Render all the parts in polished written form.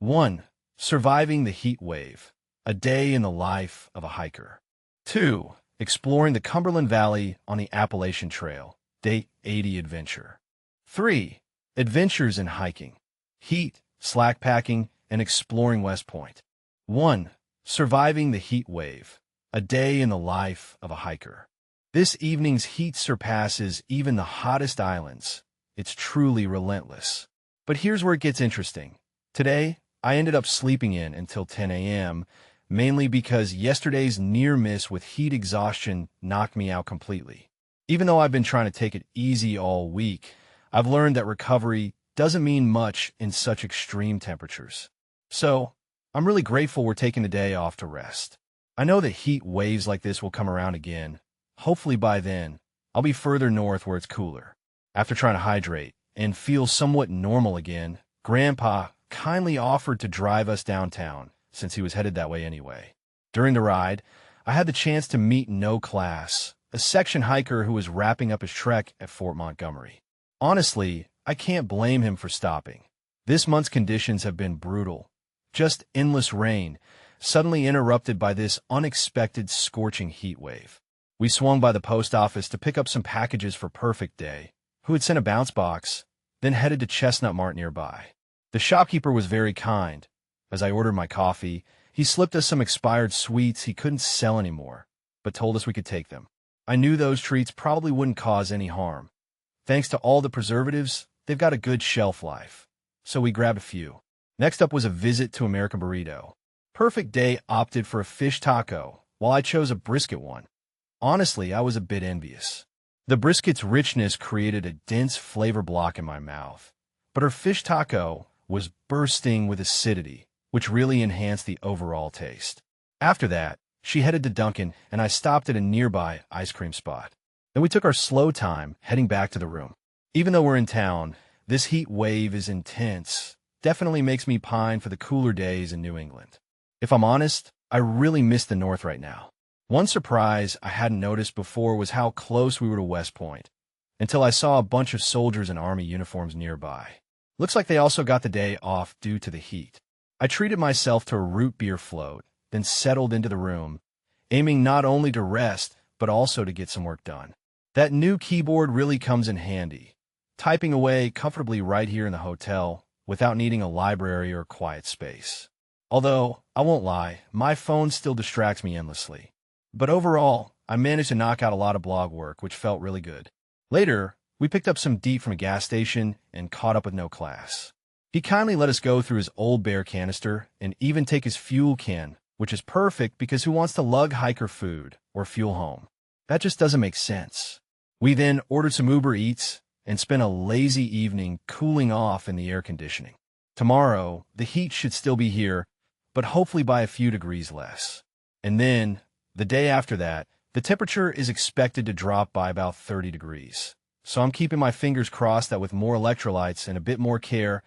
1. Surviving the heat wave. A day in the life of a hiker. 2. Exploring the Cumberland Valley on the Appalachian Trail. Day 80 adventure. 3. Adventures in hiking, heat, slackpacking, and exploring West Point. 1. Surviving the heat wave. A day in the life of a hiker. This evening's heat surpasses even the hottest islands. It's truly relentless. But here's where it gets interesting. Today, I ended up sleeping in until 10 a.m., mainly because yesterday's near miss with heat exhaustion knocked me out completely. Even though I've been trying to take it easy all week, I've learned that recovery doesn't mean much in such extreme temperatures. So, I'm really grateful we're taking the day off to rest. I know that heat waves like this will come around again. Hopefully by then, I'll be further north where it's cooler. After trying to hydrate and feel somewhat normal again, Grandpa kindly offered to drive us downtown since he was headed that way anyway. During the ride, I had the chance to meet No Class, a section hiker who was wrapping up his trek at Fort Montgomery. Honestly, I can't blame him for stopping. This month's conditions have been brutal. Just endless rain, suddenly interrupted by this unexpected scorching heat wave. We swung by the post office to pick up some packages for Perfect Day, who had sent a bounce box, then headed to Chestnut Mart nearby. The shopkeeper was very kind. As I ordered my coffee, he slipped us some expired sweets he couldn't sell anymore, but told us we could take them. I knew those treats probably wouldn't cause any harm. Thanks to all the preservatives, they've got a good shelf life. So we grabbed a few. Next up was a visit to American Burrito. Perfect Day opted for a fish taco, while I chose a brisket one. Honestly, I was a bit envious. The brisket's richness created a dense flavor block in my mouth, but her fish taco was bursting with acidity, which really enhanced the overall taste. After that, she headed to Dunkin', and I stopped at a nearby ice cream spot. Then we took our slow time, heading back to the room. Even though we're in town, this heat wave is intense. Definitely makes me pine for the cooler days in New England. If I'm honest, I really miss the North right now. One surprise I hadn't noticed before was how close we were to West Point, until I saw a bunch of soldiers in Army uniforms nearby. Looks like they also got the day off due to the heat. I treated myself to a root beer float, then settled into the room, aiming not only to rest, but also to get some work done. That new keyboard really comes in handy, typing away comfortably right here in the hotel without needing a library or quiet space. Although, I won't lie, my phone still distracts me endlessly. But overall, I managed to knock out a lot of blog work, which felt really good. Later, we picked up some deep from a gas station and caught up with No Class. He kindly let us go through his old bear canister and even take his fuel can, which is perfect because who wants to lug hiker food or fuel home? That just doesn't make sense. We then ordered some Uber Eats and spent a lazy evening cooling off in the air conditioning. Tomorrow, the heat should still be here, but hopefully by a few degrees less. And then, the day after that, the temperature is expected to drop by about 30 degrees. So I'm keeping my fingers crossed that with more electrolytes and a bit more care,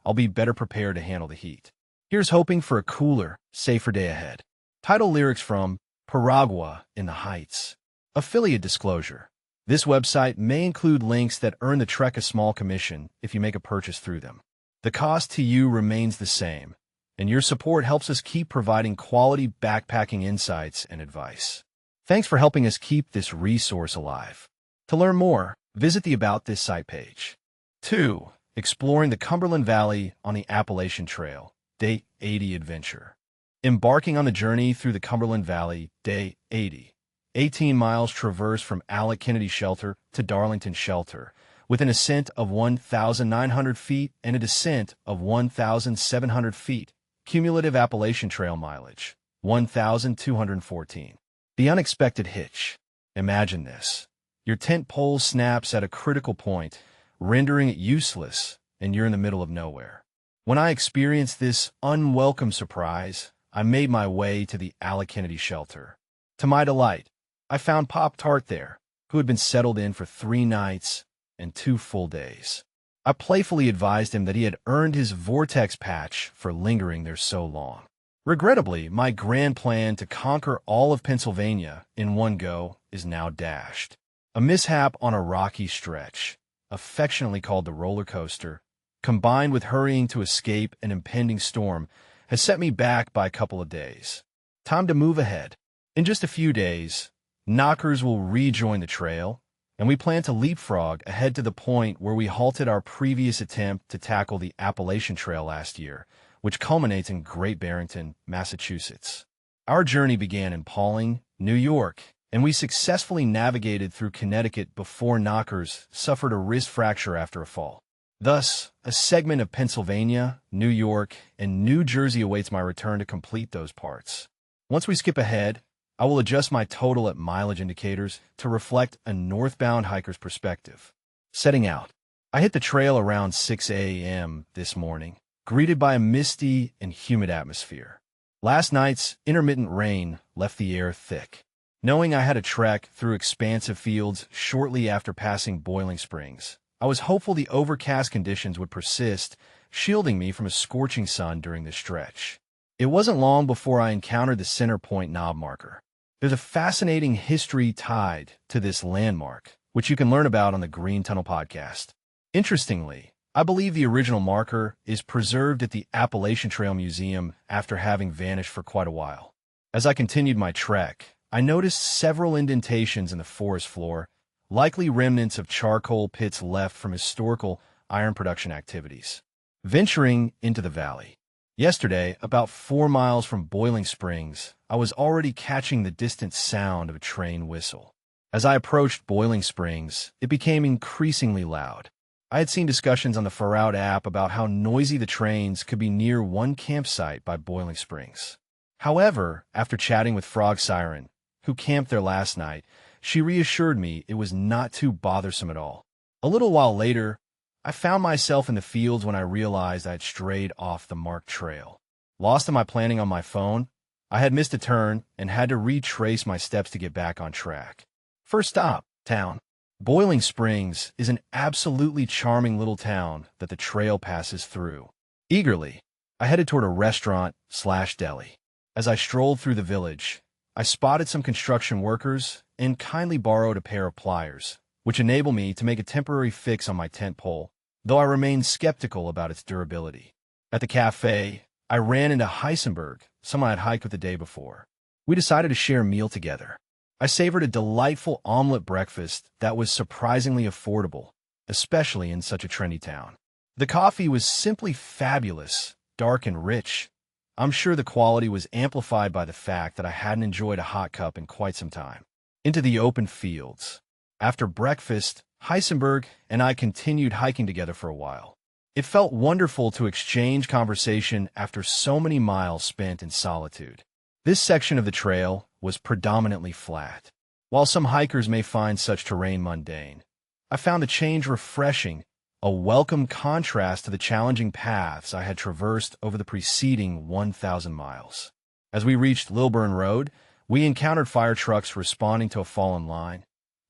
I'll be better prepared to handle the heat. Here's hoping for a cooler, safer day ahead. Title lyrics from Paragua in the Heights. Affiliate disclosure. This website may include links that earn the trek a small commission if you make a purchase through them. The cost to you remains the same, and your support helps us keep providing quality backpacking insights and advice. Thanks for helping us keep this resource alive. To learn more, visit the About This site page. 2. Exploring the Cumberland Valley on the Appalachian Trail. Day 80 adventure. Embarking on the journey through the Cumberland Valley, Day 80. 18 miles traversed from Alec Kennedy Shelter to Darlington Shelter, with an ascent of 1,900 feet and a descent of 1,700 feet. Cumulative Appalachian Trail mileage, 1,214. The unexpected hitch. Imagine this. Your tent pole snaps at a critical point, rendering it useless, and you're in the middle of nowhere. When I experienced this unwelcome surprise, I made my way to the Alec Kennedy Shelter. To my delight, I found Pop-Tart there, who had been settled in for 3 nights and 2 full days. I playfully advised him that he had earned his Vortex patch for lingering there so long. Regrettably, my grand plan to conquer all of Pennsylvania in one go is now dashed. A mishap on a rocky stretch, affectionately called the roller coaster, combined with hurrying to escape an impending storm, has set me back by a couple of days. Time to move ahead. In just a few days, Knockers will rejoin the trail, and we plan to leapfrog ahead to the point where we halted our previous attempt to tackle the Appalachian Trail last year, which culminates in Great Barrington, Massachusetts. Our journey began in Pawling, New York, and we successfully navigated through Connecticut before Knockers suffered a wrist fracture after a fall. Thus, a segment of Pennsylvania, New York, and New Jersey awaits my return to complete those parts. Once we skip ahead, I will adjust my total at mileage indicators to reflect a northbound hiker's perspective. Setting out, I hit the trail around 6 a.m. this morning, greeted by a misty and humid atmosphere. Last night's intermittent rain left the air thick. Knowing I had a trek through expansive fields shortly after passing Boiling Springs, I was hopeful the overcast conditions would persist, shielding me from a scorching sun during this stretch. It wasn't long before I encountered the center point knob marker. There's a fascinating history tied to this landmark, which you can learn about on the Green Tunnel podcast. Interestingly, I believe the original marker is preserved at the Appalachian Trail Museum after having vanished for quite a while. As I continued my trek, I noticed several indentations in the forest floor, likely remnants of charcoal pits left from historical iron production activities. Venturing into the valley. Yesterday, about 4 miles from Boiling Springs, I was already catching the distant sound of a train whistle. As I approached Boiling Springs, it became increasingly loud. I had seen discussions on the Far app about how noisy the trains could be near one campsite by Boiling Springs. However, after chatting with Frog Siren, who camped there last night, she reassured me it was not too bothersome at all. A little while later, I found myself in the fields when I realized I had strayed off the marked trail. Lost in my planning on my phone, I had missed a turn and had to retrace my steps to get back on track. First stop, town. Boiling Springs is an absolutely charming little town that the trail passes through. Eagerly, I headed toward a restaurant/deli. As I strolled through the village, I spotted some construction workers and kindly borrowed a pair of pliers, which enabled me to make a temporary fix on my tent pole, though I remained skeptical about its durability. At the cafe, I ran into Heisenberg, someone I had hiked with the day before. We decided to share a meal together. I savored a delightful omelet breakfast that was surprisingly affordable, especially in such a trendy town. The coffee was simply fabulous, dark and rich. I'm sure the quality was amplified by the fact that I hadn't enjoyed a hot cup in quite some time. Into the open fields. After breakfast, Heisenberg and I continued hiking together for a while. It felt wonderful to exchange conversation after so many miles spent in solitude. This section of the trail was predominantly flat. While some hikers may find such terrain mundane, I found the change refreshing, a welcome contrast to the challenging paths I had traversed over the preceding 1,000 miles. As we reached Lilburn Road, we encountered fire trucks responding to a fallen line.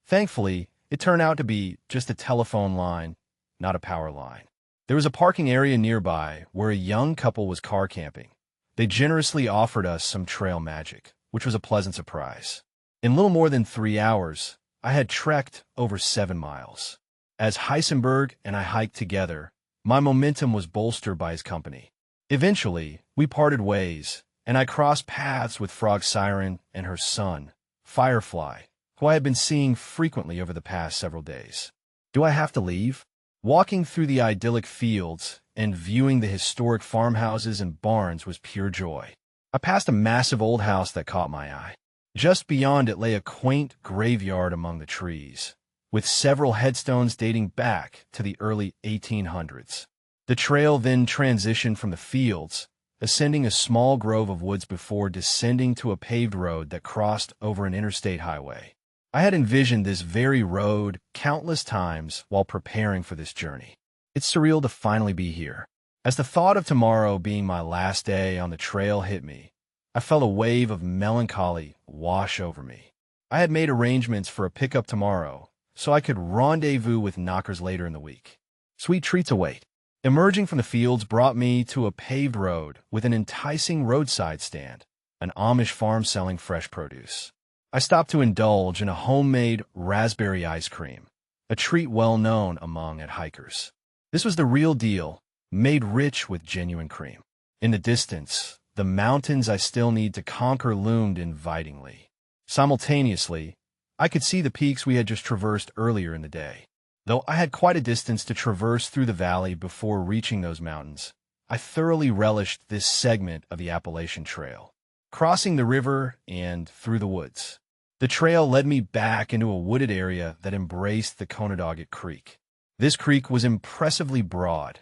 Thankfully, it turned out to be just a telephone line, not a power line. There was a parking area nearby where a young couple was car camping. They generously offered us some trail magic, which was a pleasant surprise. In little more than 3 hours, I had trekked over 7 miles. As Heisenberg and I hiked together, my momentum was bolstered by his company. Eventually, we parted ways, and I crossed paths with Frog Siren and her son, Firefly, who I had been seeing frequently over the past several days. Do I have to leave? Walking through the idyllic fields and viewing the historic farmhouses and barns was pure joy. I passed a massive old house that caught my eye. Just beyond it lay a quaint graveyard among the trees, with several headstones dating back to the early 1800s. The trail then transitioned from the fields, ascending a small grove of woods before descending to a paved road that crossed over an interstate highway. I had envisioned this very road countless times while preparing for this journey. It's surreal to finally be here. As the thought of tomorrow being my last day on the trail hit me, I felt a wave of melancholy wash over me. I had made arrangements for a pickup tomorrow, so I could rendezvous with Knockers later in the week. Sweet treats await. Emerging from the fields brought me to a paved road with an enticing roadside stand, an Amish farm selling fresh produce. I stopped to indulge in a homemade raspberry ice cream, a treat well known among hikers. This was the real deal, made rich with genuine cream. In the distance, the mountains I still need to conquer loomed invitingly. Simultaneously, I could see the peaks we had just traversed earlier in the day. Though I had quite a distance to traverse through the valley before reaching those mountains, I thoroughly relished this segment of the Appalachian Trail. Crossing the river and through the woods, the trail led me back into a wooded area that embraced the Conedogget Creek. This creek was impressively broad,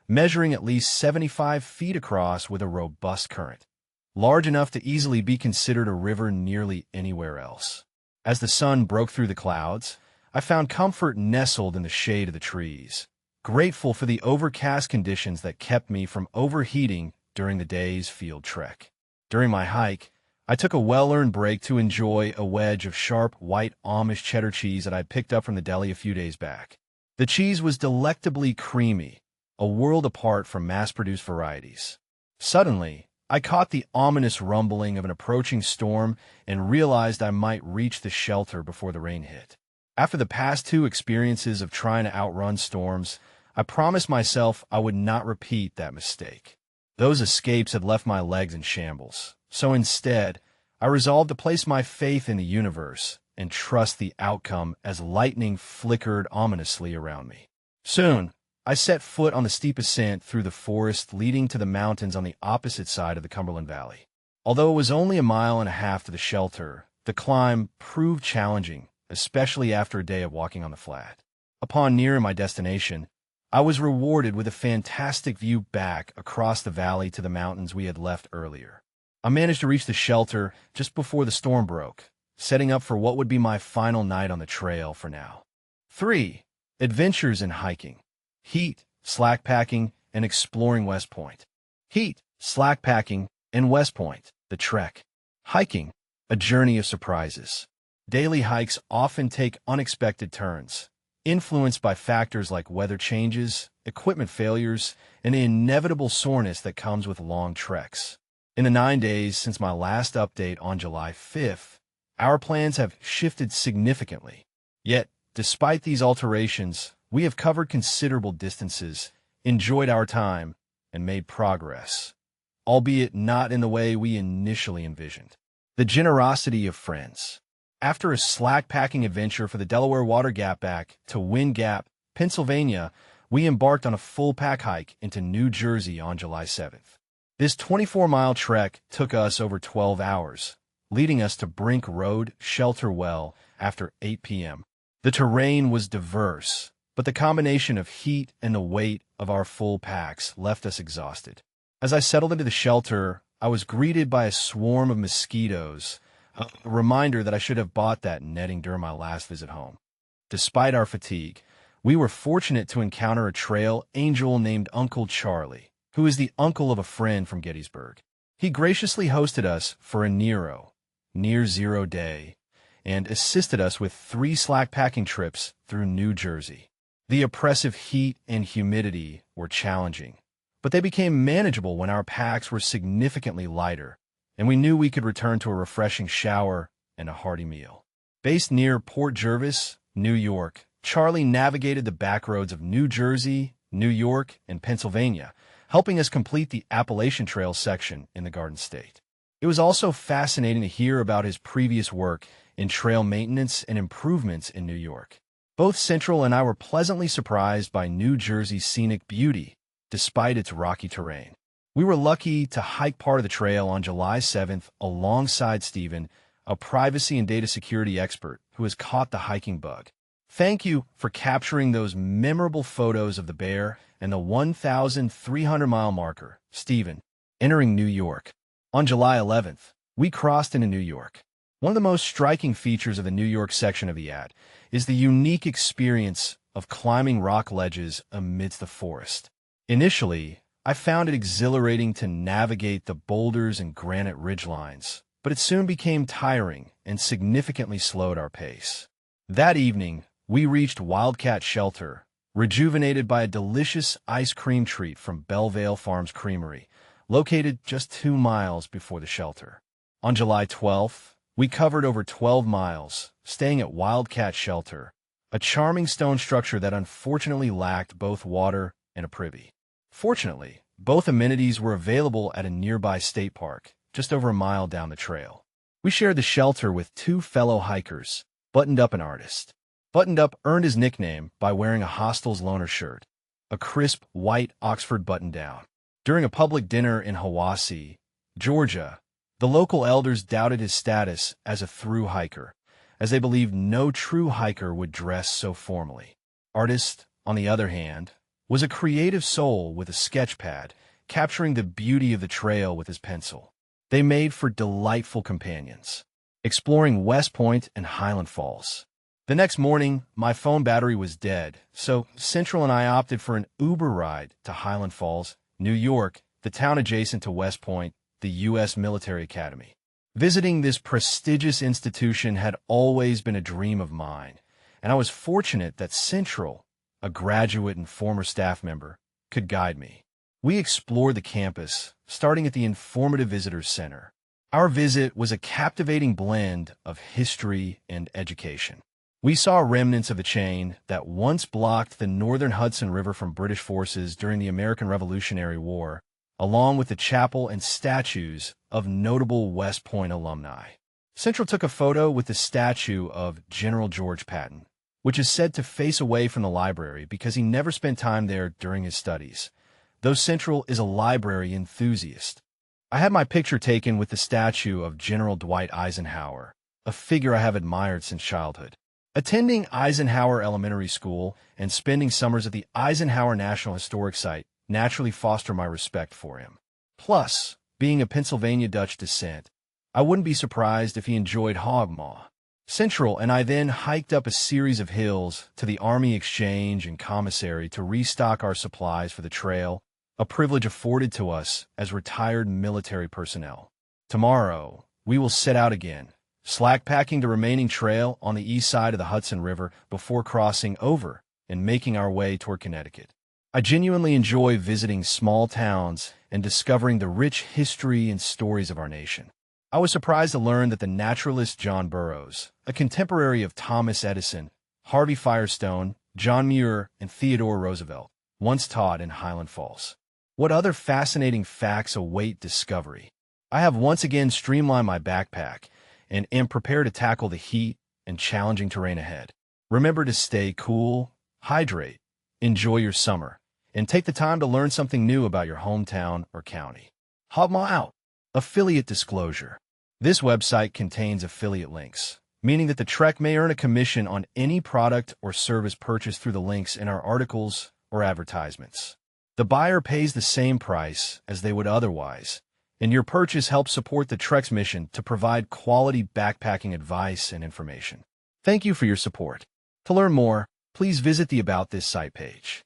measuring at least 75 feet across with a robust current, large enough to easily be considered a river nearly anywhere else. As the sun broke through the clouds, I found comfort nestled in the shade of the trees, grateful for the overcast conditions that kept me from overheating during the day's field trek. During my hike, I took a well-earned break to enjoy a wedge of sharp white Amish cheddar cheese that I picked up from the deli a few days back. The cheese was delectably creamy, a world apart from mass-produced varieties. Suddenly, I caught the ominous rumbling of an approaching storm and realized I might reach the shelter before the rain hit. After the past two experiences of trying to outrun storms, I promised myself I would not repeat that mistake. Those escapes had left my legs in shambles, so instead, I resolved to place my faith in the universe and trust the outcome as lightning flickered ominously around me. Soon, I set foot on the steep ascent through the forest leading to the mountains on the opposite side of the Cumberland Valley. Although it was only a mile and a half to the shelter, the climb proved challenging, especially after a day of walking on the flat. Upon nearing my destination, I was rewarded with a fantastic view back across the valley to the mountains we had left earlier. I managed to reach the shelter just before the storm broke, setting up for what would be my final night on the trail for now. 3. Adventures in hiking. Heat, slackpacking, and exploring West Point. Heat, slackpacking, and West Point, the trek. Hiking, a journey of surprises. Daily hikes often take unexpected turns, influenced by factors like weather changes, equipment failures, and the inevitable soreness that comes with long treks. In the 9 days since my last update on July 5th, our plans have shifted significantly. Yet, despite these alterations, we have covered considerable distances, enjoyed our time, and made progress, albeit not in the way we initially envisioned. The generosity of friends. After a slack-packing adventure for the Delaware Water Gap back to Wind Gap, Pennsylvania, we embarked on a full-pack hike into New Jersey on July 7th. This 24-mile trek took us over 12 hours, leading us to Brink Road Shelter Well after 8 p.m. The terrain was diverse, but the combination of heat and the weight of our full packs left us exhausted. As I settled into the shelter, I was greeted by a swarm of mosquitoes, a reminder that I should have bought that netting during my last visit home. Despite our fatigue, we were fortunate to encounter a trail angel named Uncle Charlie, who is the uncle of a friend from Gettysburg. He graciously hosted us for a near zero day, and assisted us with 3 slack-packing trips through New Jersey. The oppressive heat and humidity were challenging, but they became manageable when our packs were significantly lighter, and we knew we could return to a refreshing shower and a hearty meal. Based near Port Jervis, New York, Charlie navigated the backroads of New Jersey, New York, and Pennsylvania, helping us complete the Appalachian Trail section in the Garden State. It was also fascinating to hear about his previous work in trail maintenance and improvements in New York. Both Central and I were pleasantly surprised by New Jersey's scenic beauty, despite its rocky terrain. We were lucky to hike part of the trail on July 7th alongside Stephen, a privacy and data security expert who has caught the hiking bug. Thank you for capturing those memorable photos of the bear and the 1,300-mile marker, Stephen, entering New York. On July 11th, we crossed into New York. One of the most striking features of the New York section of the AT is the unique experience of climbing rock ledges amidst the forest. Initially, I found it exhilarating to navigate the boulders and granite ridgelines, but it soon became tiring and significantly slowed our pace. That evening, we reached Wildcat Shelter, rejuvenated by a delicious ice cream treat from Bellevale Farms Creamery, located just 2 miles before the shelter. On July 12th, we covered over 12 miles, staying at Wildcat Shelter, a charming stone structure that unfortunately lacked both water and a privy. Fortunately, both amenities were available at a nearby state park, just over a mile down the trail. We shared the shelter with two fellow hikers, Buttoned Up and Artist. Buttoned Up earned his nickname by wearing a hostel's loner shirt, a crisp white Oxford button-down. During a public dinner in Hiwassee, Georgia, the local elders doubted his status as a through hiker, as they believed no true hiker would dress so formally. Artist, on the other hand, was a creative soul with a sketch pad, capturing the beauty of the trail with his pencil. They made for delightful companions, exploring West Point and Highland Falls. The next morning, my phone battery was dead, so Central and I opted for an Uber ride to Highland Falls, New York, the town adjacent to West Point, the U.S. Military Academy. Visiting this prestigious institution had always been a dream of mine, and I was fortunate that Central, a graduate and former staff member, could guide me. We explored the campus, starting at the Informative Visitors Center. Our visit was a captivating blend of history and education. We saw remnants of a chain that once blocked the northern Hudson River from British forces during the American Revolutionary War, along with the chapel and statues of notable West Point alumni. Central took a photo with the statue of General George Patton, which is said to face away from the library because he never spent time there during his studies, though Central is a library enthusiast. I had my picture taken with the statue of General Dwight Eisenhower, a figure I have admired since childhood. Attending Eisenhower Elementary School and spending summers at the Eisenhower National Historic Site naturally foster my respect for him. Plus, being of Pennsylvania Dutch descent, I wouldn't be surprised if he enjoyed hog maw. Central and I then hiked up a series of hills to the Army Exchange and Commissary to restock our supplies for the trail, a privilege afforded to us as retired military personnel. Tomorrow, we will set out again, slackpacking the remaining trail on the east side of the Hudson River before crossing over and making our way toward Connecticut. I genuinely enjoy visiting small towns and discovering the rich history and stories of our nation. I was surprised to learn that the naturalist John Burroughs, a contemporary of Thomas Edison, Harvey Firestone, John Muir, and Theodore Roosevelt, once taught in Highland Falls. What other fascinating facts await discovery? I have once again streamlined my backpack and am prepared to tackle the heat and challenging terrain ahead. Remember to stay cool, hydrate, enjoy your summer, and take the time to learn something new about your hometown or county. Hogmaw out. Affiliate disclosure. This website contains affiliate links, meaning that the Trek may earn a commission on any product or service purchased through the links in our articles or advertisements. The buyer pays the same price as they would otherwise, and your purchase helps support the Trek's mission to provide quality backpacking advice and information. Thank you for your support. To learn more, please visit the About This site page.